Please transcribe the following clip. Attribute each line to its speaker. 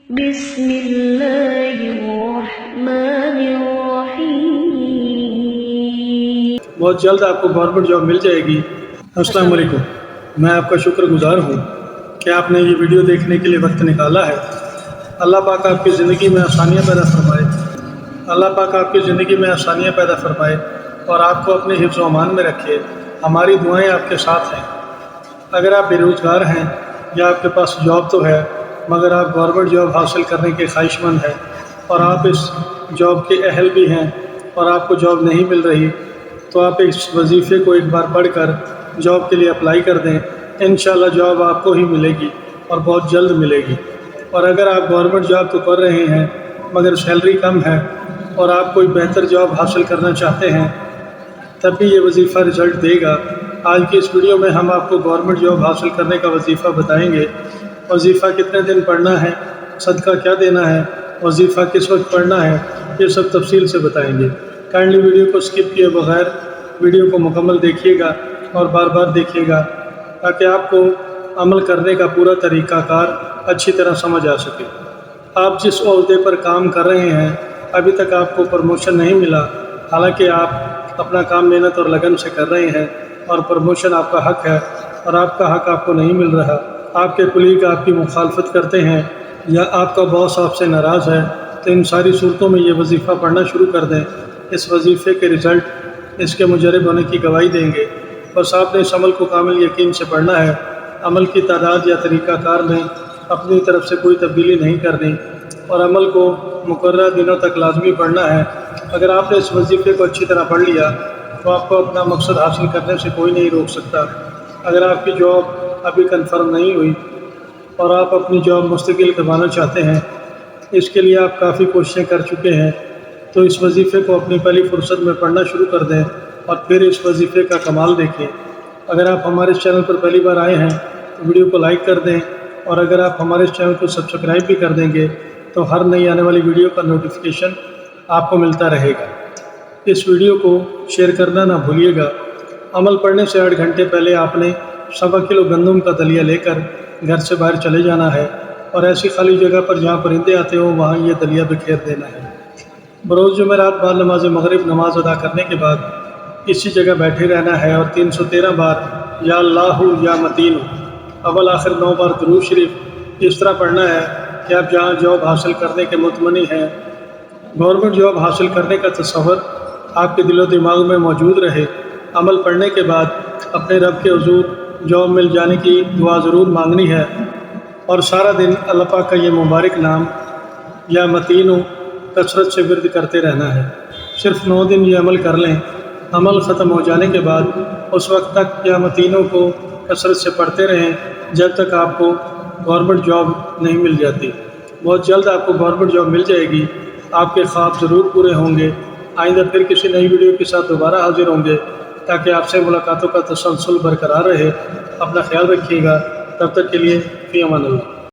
Speaker 1: بسم اللہ الرحمن الرحیم۔
Speaker 2: بہت جلد آپ کو گورنمنٹ جاب مل جائے گی۔ السلام علیکم، میں آپ کا شکر گزار ہوں کہ آپ نے یہ ویڈیو دیکھنے کے لیے وقت نکالا ہے۔ اللہ پاک آپ کی زندگی میں آسانیاں پیدا فرمائے، اللہ پاک آپ کی زندگی میں آسانیاں پیدا فرمائے اور آپ کو اپنے حفظ و امان میں رکھے۔ ہماری دعائیں آپ کے ساتھ ہیں۔ اگر آپ بے روزگار ہیں یا آپ کے پاس جاب تو ہے مگر آپ گورنمنٹ جاب حاصل کرنے کے خواہش مند ہیں اور آپ اس جاب کے اہل بھی ہیں اور آپ کو جاب نہیں مل رہی، تو آپ اس وظیفے کو ایک بار پڑھ کر جاب کے لیے اپلائی کر دیں۔ انشاءاللہ جاب آپ کو ہی ملے گی اور بہت جلد ملے گی۔ اور اگر آپ گورنمنٹ جاب تو کر رہے ہیں مگر سیلری کم ہے اور آپ کوئی بہتر جاب حاصل کرنا چاہتے ہیں تب بھی یہ وظیفہ رزلٹ دے گا۔ آج کی اس ویڈیو میں ہم آپ کو گورنمنٹ جاب حاصل کرنے کا وظیفہ بتائیں گے۔ وظیفہ کتنے دن پڑھنا ہے، صدقہ کیا دینا ہے، وظیفہ کس وقت پڑھنا ہے، یہ سب تفصیل سے بتائیں گے۔ کائنڈلی ویڈیو کو سکپ کیے بغیر ویڈیو کو مکمل دیکھیے گا اور بار بار دیکھیے گا تاکہ آپ کو عمل کرنے کا پورا طریقہ کار اچھی طرح سمجھ آ سکے۔ آپ جس عہدے پر کام کر رہے ہیں ابھی تک آپ کو پروموشن نہیں ملا، حالانکہ آپ اپنا کام محنت اور لگن سے کر رہے ہیں اور پروموشن آپ کا حق ہے اور آپ کا حق آپ کو نہیں مل رہا۔ آپ کے کلیگ آپ کی مخالفت کرتے ہیں یا آپ کا باس آپ سے ناراض ہے، تو ان ساری صورتوں میں یہ وظیفہ پڑھنا شروع کر دیں۔ اس وظیفے کے رزلٹ اس کے مجرب ہونے کی گواہی دیں گے۔ بس آپ نے اس عمل کو کامل یقین سے پڑھنا ہے۔ عمل کی تعداد یا طریقہ کار میں اپنی طرف سے کوئی تبدیلی نہیں کرنی اور عمل کو مقررہ دنوں تک لازمی پڑھنا ہے۔ اگر آپ نے اس وظیفے کو اچھی طرح پڑھ لیا تو آپ کو اپنا مقصد حاصل کرنے سے کوئی نہیں روک سکتا۔ اگر آپ کی جاب ابھی کنفرم نہیں ہوئی اور آپ اپنی جاب مستقل کروانا چاہتے ہیں، اس کے لیے آپ کافی کوششیں کر چکے ہیں، تو اس وظیفے کو اپنی پہلی فرصت میں پڑھنا شروع کر دیں اور پھر اس وظیفے کا کمال دیکھیں۔ اگر آپ ہمارے اس چینل پر پہلی بار آئے ہیں تو ویڈیو کو لائک کر دیں، اور اگر آپ ہمارے اس چینل کو سبسکرائب بھی کر دیں گے تو ہر نئی آنے والی ویڈیو کا نوٹیفیکیشن آپ کو ملتا رہے گا۔ اس ویڈیو کو شیئر کرنا نہ بھولیے گا۔ عمل پڑھنے سے 8 گھنٹے پہلے آپ نے 1.25 کلو گندم کا دلیا لے کر گھر سے باہر چلے جانا ہے اور ایسی خالی جگہ پر جہاں پرندے آتے ہوں وہاں یہ دلیا بکھیر دینا ہے۔ بروز جمعرات بعد نماز مغرب نماز ادا کرنے کے بعد اسی جگہ بیٹھے رہنا ہے اور 313 بار یا اللہ یا متین اول آخر 9 بار درود شریف اس طرح پڑھنا ہے کہ آپ جہاں جاب حاصل کرنے کے متمنی ہیں، گورنمنٹ جاب حاصل کرنے کا تصور آپ کے دل و دماغ میں موجود رہے۔ عمل پڑھنے کے بعد اپنے رب کے حضور جاب مل جانے کی دعا ضرور مانگنی ہے اور سارا دن اللہ پاک کا یہ مبارک نام یا متین کثرت سے ورد کرتے رہنا ہے۔ صرف 9 دن یہ عمل کر لیں۔ عمل ختم ہو جانے کے بعد اس وقت تک یا متینوں کو کثرت سے پڑھتے رہیں جب تک آپ کو گورنمنٹ جاب نہیں مل جاتی۔ بہت جلد آپ کو گورنمنٹ جاب مل جائے گی۔ آپ کے خواب ضرور پورے ہوں گے۔ آئندہ پھر کسی نئی ویڈیو کے ساتھ دوبارہ حاضر ہوں گے تاکہ آپ سے ملاقاتوں کا تسلسل برقرار رہے۔ اپنا خیال رکھیے گا۔ تب تک کے لیے فی امان اللہ۔